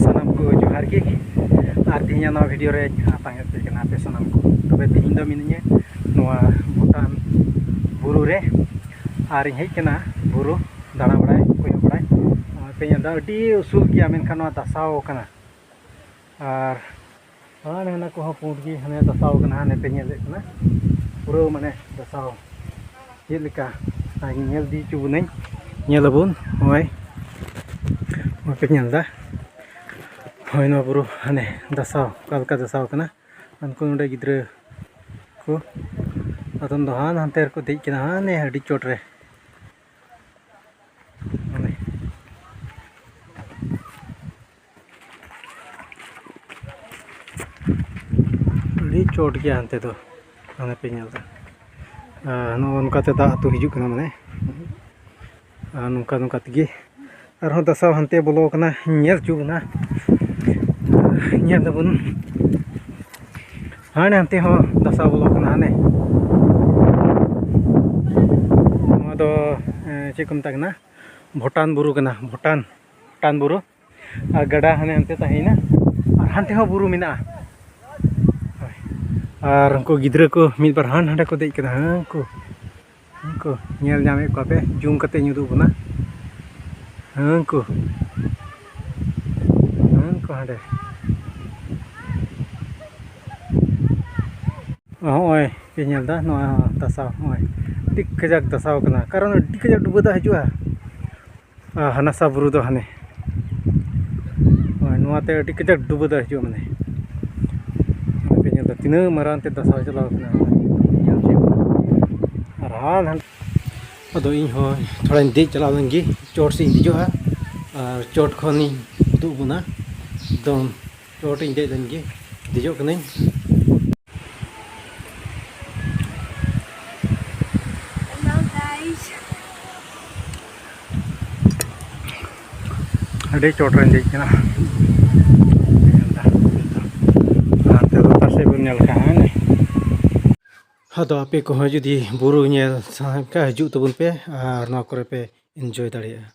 sanam ko johar ki ar tinya no video re tanget pe kana pe sanam ko tobe tihin do minnya noa Bhutan buru re ar hei kana buru dana badai koyo badai pe nya da di usul ki amen kana dasao kana ar ana ko hapun ki hane dasao kana hane pe nya le kana puro mane dasao yelika ai nyel di chu nai nyelabun oi penyal dah, hoi no buru ane dasau, kalka dasau kena, anku udah gidre, ku, atau dohan hanter ku dik kena ane di cotre, ane, di cot kia hante tu, ane penyal dah, no unka teta tu hijuk kena mana, nungka tigi. Arho dasau hante bolo kana nyel chu na nyel dabun hane hante ho dasau bolo kana ne modo chekum tagna Bhutan buru kana Bhutan buru gada hane hante tahina ar hante ho buru mina ar ko gidra ko mid bar han hande ko dei kana ko nyel nyame ko pe jum kate nyudu buna Angku ada. Oi, penyal dah no tasau. Oi, dik kejak tasau kena. Karena dik kejak duba dah hijau. Hanasa buru dah hane. Oi, no ate dik kejak duba dah hijau mana. Penyal dah tina maran te tasau jalan kena. Arahan. Aduh ini ho, थोड़ा इंदे चला लेंगे चोट से इंदे जो है चोट खानी उधर बुना दम चोट इंदे लेंगे दिजो कने अरे चोट इंदे कना ते तो पासे बुनियाल कहां ने Hado ape ko judy buru nyel ka hiju tubun pe ar no kore pe enjoy daria.